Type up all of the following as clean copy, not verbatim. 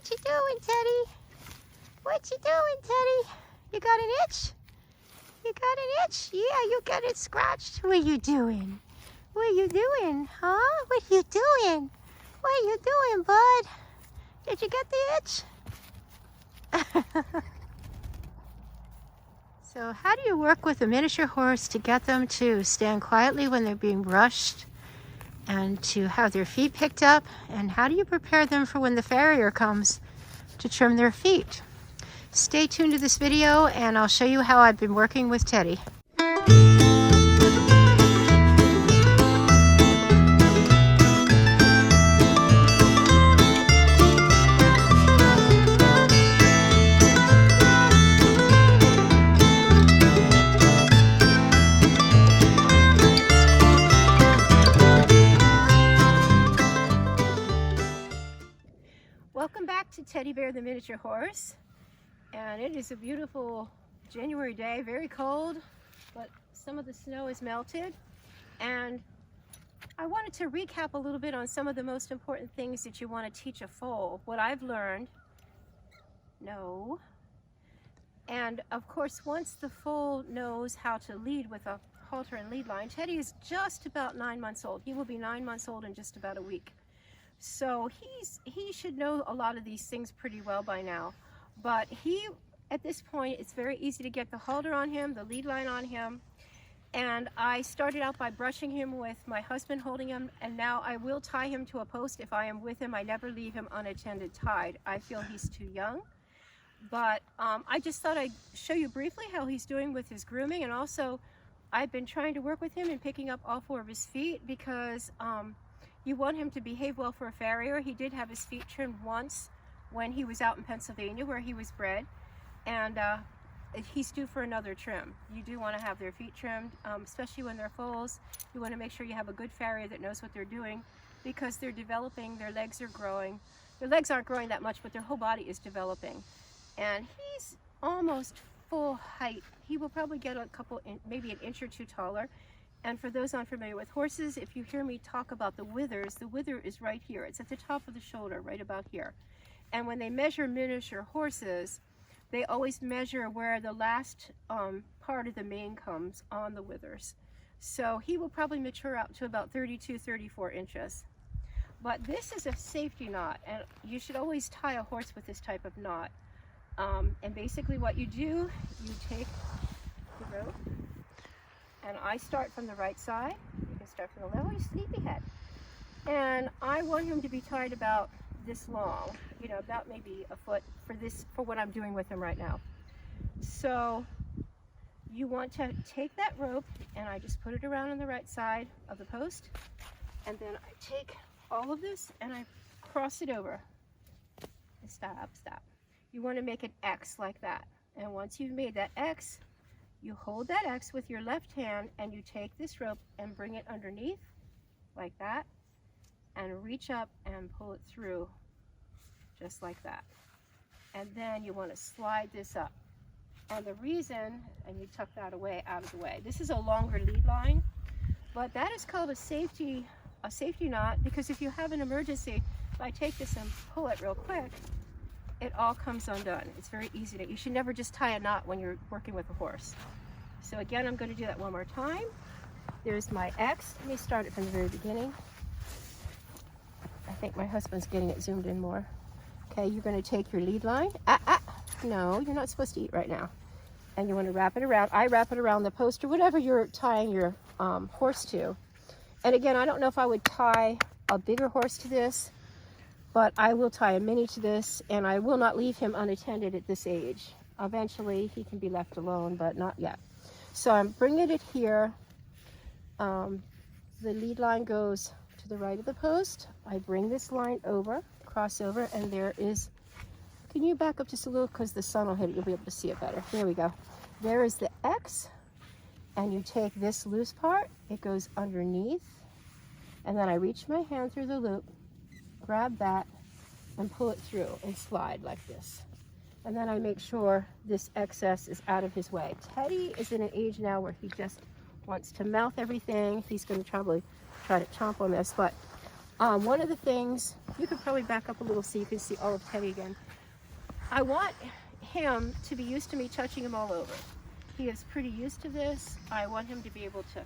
What you doing, Teddy? What you doing, Teddy? You got an itch? You got an itch? Yeah, you got it scratched. What you doing? What you doing, huh? What you doing? What you doing, bud? Did you get the itch? So how do you work with a miniature horse to get them to stand quietly when they're being brushed and to have their feet picked up? And how do you prepare them for when the farrier comes to trim their feet? Stay tuned to this video and I'll show you how I've been working with Teddy. Welcome back to Teddy Bear the Miniature Horse, and it is a beautiful January day, very cold, but some of the snow is melted, and I wanted to recap a little bit on some of the most important things that you want to teach a foal, what I've learned. And of course, once the foal knows how to lead with a halter and lead line, Teddy is just about 9 months old. He will be 9 months old in just about a week. So he should know a lot of these things pretty well by now. But at this point, it's very easy to get the halter on him, the lead line on him. And I started out by brushing him with my husband holding him, and now I will tie him to a post if I am with him. I never leave him unattended tied. I feel he's too young. But I just thought I'd show you briefly how he's doing with his grooming, and also I've been trying to work with him in picking up all 4 of his feet because you want him to behave well for a farrier. He did have his feet trimmed once when he was out in Pennsylvania where he was bred, and he's due for another trim. You do want to have their feet trimmed, especially when they're foals. You want to make sure you have a good farrier that knows what they're doing because they're developing, their legs are growing. Their legs aren't growing that much, but their whole body is developing. And he's almost full height. He will probably get maybe an inch or 2 taller. And for those unfamiliar with horses, if you hear me talk about the withers, the wither is right here. It's at the top of the shoulder, right about here. And when they measure miniature horses, they always measure where the last part of the mane comes on the withers. So he will probably mature out to about 32, 34 inches. But this is a safety knot, and you should always tie a horse with this type of knot. And basically what you do, you take the rope, and I start from the right side. You can start from the left. Oh, you sleepyhead. And I want him to be tied about this long, you know, about maybe a foot for what I'm doing with him right now. So you want to take that rope, and I just put it around on the right side of the post, and then I take all of this and I cross it over. Stop. You want to make an X like that. And once you've made that X, you hold that X with your left hand and you take this rope and bring it underneath like that and reach up and pull it through just like that. And then you want to slide this up. And the reason, and you tuck that away out of the way. This is a longer lead line, but that is called a safety knot because if you have an emergency, if I take this and pull it real quick, it all comes undone. It's very easy you should never just tie a knot when you're working with a horse. So again, I'm going to do that one more time. There's my X. Let me start it from the very beginning. I think my husband's getting it zoomed in more. Okay, you're going to take your lead line. No, you're not supposed to eat right now. And you want to wrap it around. I wrap it around the post or whatever you're tying your horse to. And again, I don't know if I would tie a bigger horse to this, but I will tie a mini to this, and I will not leave him unattended at this age. Eventually, he can be left alone, but not yet. So I'm bringing it here. The lead line goes to the right of the post. I bring this line over, cross over, and there is, can you back up just a little because the sun will hit it, you'll be able to see it better. There we go. There is the X, and you take this loose part, it goes underneath, and then I reach my hand through the loop, grab that and pull it through and slide like this. And then I make sure this excess is out of his way. Teddy is in an age now where he just wants to mouth everything. He's going to probably try to chomp on this, but One of the things, you could probably back up a little so you can see all of Teddy again. I want him to be used to me touching him all over. He is pretty used to this. I want him to be able to,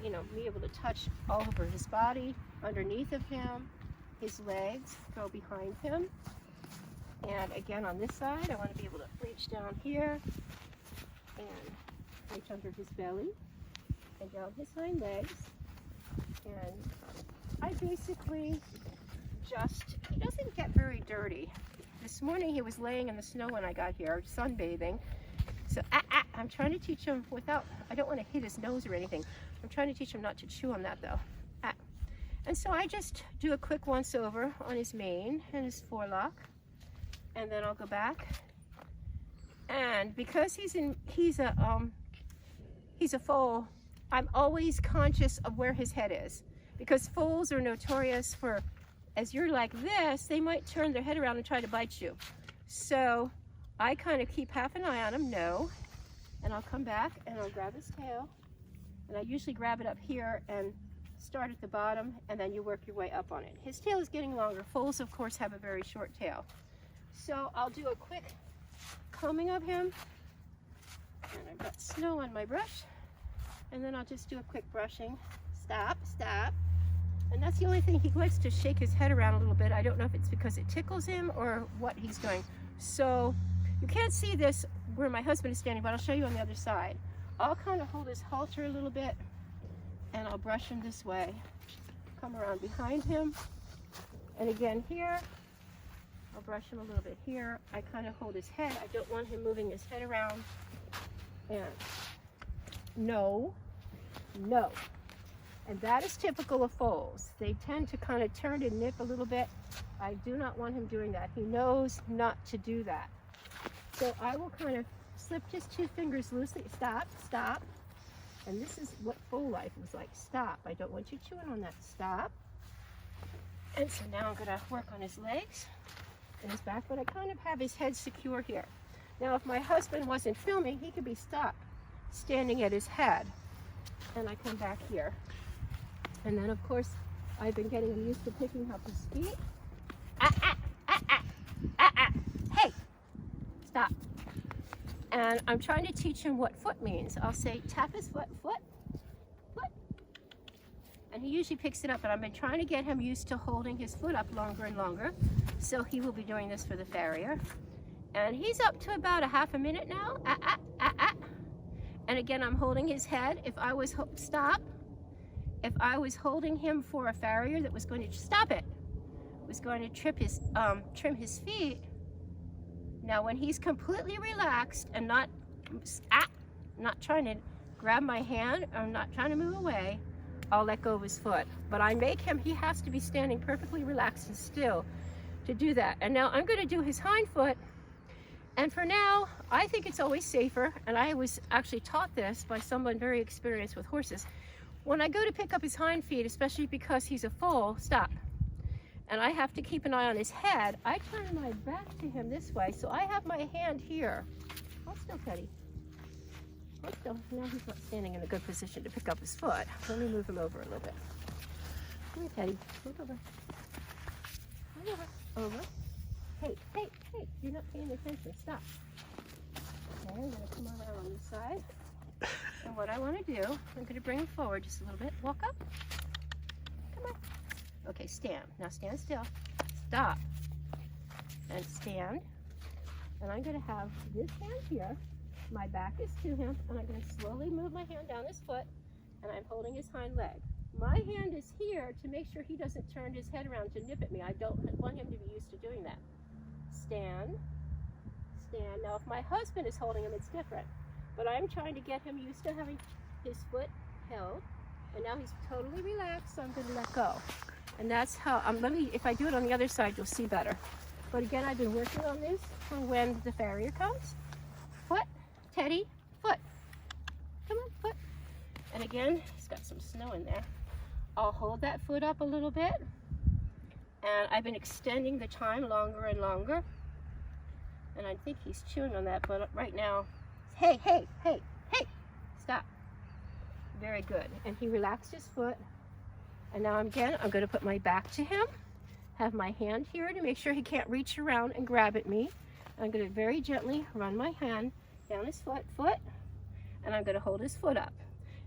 you know, be able to touch all over his body, underneath of him, his legs go behind him. And again, on this side, I want to be able to reach down here and reach under his belly and down his hind legs. And I basically just, he doesn't get very dirty. This morning he was laying in the snow when I got here, sunbathing. So I'm trying to teach him without, I don't want to hit his nose or anything. I'm trying to teach him not to chew on that though. And so I just do a quick once over on his mane and his forelock. And then I'll go back. And because he's a foal, I'm always conscious of where his head is. Because foals are notorious for, as you're like this, they might turn their head around and try to bite you. So I kind of keep half an eye on him, no. And I'll come back and I'll grab his tail. And I usually grab it up here and start at the bottom, and then you work your way up on it. His tail is getting longer. Foals, of course, have a very short tail. So I'll do a quick combing of him. And I've got snow on my brush. And then I'll just do a quick brushing. Stop, stop. And that's the only thing, he likes to shake his head around a little bit. I don't know if it's because it tickles him or what he's doing. So you can't see this where my husband is standing, but I'll show you on the other side. I'll kind of hold his halter a little bit and I'll brush him this way. Come around behind him. And again here, I'll brush him a little bit here. I kind of hold his head. I don't want him moving his head around. And no, no. And that is typical of foals. They tend to kind of turn and nip a little bit. I do not want him doing that. He knows not to do that. So I will kind of slip just 2 fingers loosely. Stop, stop. And this is what foal life was like. Stop. I don't want you chewing on that. Stop. And so now I'm going to work on his legs and his back, but I kind of have his head secure here. Now, if my husband wasn't filming, he could be stopped standing at his head. And I come back here. And then, of course, I've been getting him used to picking up his feet. Hey, stop. And I'm trying to teach him what foot means. I'll say, tap his foot, foot, foot. And he usually picks it up, but I've been trying to get him used to holding his foot up longer and longer. So he will be doing this for the farrier. And he's up to about a half a minute now. And again, I'm holding his head. If I was, stop. If I was holding him for a farrier that was going to, stop it, was going to trim his feet. Now when he's completely relaxed and not trying to grab my hand, or not trying to move away, I'll let go of his foot. But I make him, he has to be standing perfectly relaxed and still to do that. And now I'm going to do his hind foot. And for now, I think it's always safer, and I was actually taught this by someone very experienced with horses. When I go to pick up his hind feet, especially because he's a foal, stop. And I have to keep an eye on his head. I turn my back to him this way, so I have my hand here. Hold still, Teddy. Hold still. Now he's not standing in a good position to pick up his foot. Let me move him over a little bit. Come here, Teddy. Move over. Move over. Over. Hey, hey, hey. You're not paying attention. Stop. Okay, I'm going to come around on this side. And what I want to do, I'm going to bring him forward just a little bit. Walk up. Come on. Okay, stand. Now stand still. Stop. And stand. And I'm going to have this hand here. My back is to him. And I'm going to slowly move my hand down his foot. And I'm holding his hind leg. My hand is here to make sure he doesn't turn his head around to nip at me. I don't want him to be used to doing that. Stand. Stand. Now if my husband is holding him, it's different. But I'm trying to get him used to having his foot held. And now he's totally relaxed, so I'm going to let go. And that's how, if I do it on the other side, you'll see better. But again, I've been working on this for when the farrier comes. Foot, Teddy, foot. Come on, foot. And again, he's got some snow in there. I'll hold that foot up a little bit. And I've been extending the time longer and longer. And I think he's chewing on that, but right now, hey, hey, hey, hey, stop. Very good. And he relaxed his foot. And now again, I'm going to put my back to him, have my hand here to make sure he can't reach around and grab at me. I'm going to very gently run my hand down his foot, and I'm going to hold his foot up.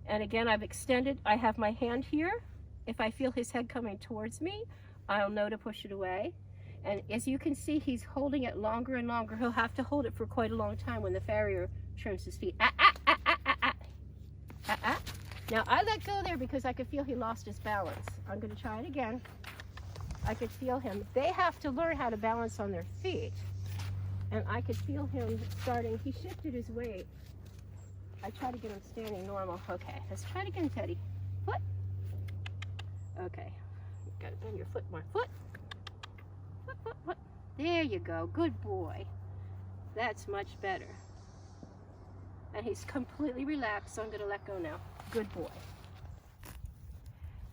And again, I've extended, I have my hand here. If I feel his head coming towards me, I'll know to push it away. And as you can see, he's holding it longer and longer. He'll have to hold it for quite a long time when the farrier trims his feet. Now I let go there because I could feel he lost his balance. I'm going to try it again. I could feel him. They have to learn how to balance on their feet. And I could feel him starting. He shifted his weight. I try to get him standing normal. Okay, let's try it again, Teddy. Foot. Okay, got to bend your foot more. Foot. Foot. There you go. Good boy. That's much better. And he's completely relaxed, so I'm going to let go now. Good boy.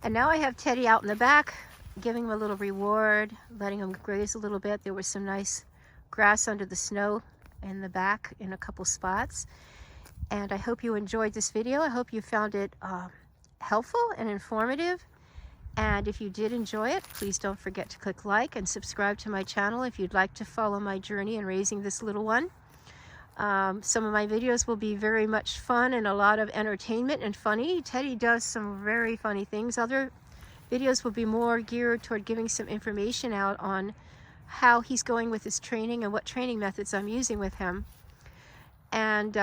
And now I have Teddy out in the back, giving him a little reward, letting him graze a little bit. There was some nice grass under the snow in the back in a couple spots. And I hope you enjoyed this video. I hope you found it helpful and informative. And if you did enjoy it, please don't forget to click like and subscribe to my channel if you'd like to follow my journey in raising this little one. Some of my videos will be very much fun and a lot of entertainment and funny. Teddy does some very funny things. Other videos will be more geared toward giving some information out on how he's going with his training and what training methods I'm using with him. And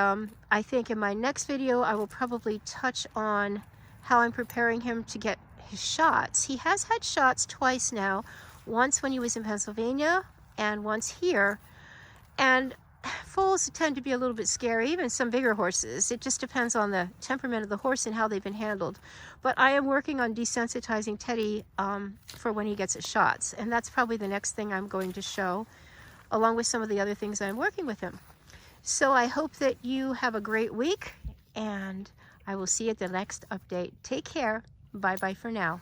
I think in my next video I will probably touch on how I'm preparing him to get his shots. He has had shots twice now, once when he was in Pennsylvania and once here. And foals tend to be a little bit scary, even some bigger horses. It just depends on the temperament of the horse and how they've been handled. But I am working on desensitizing Teddy for when he gets his shots. And that's probably the next thing I'm going to show, along with some of the other things I'm working with him. So I hope that you have a great week, and I will see you at the next update. Take care. Bye-bye for now.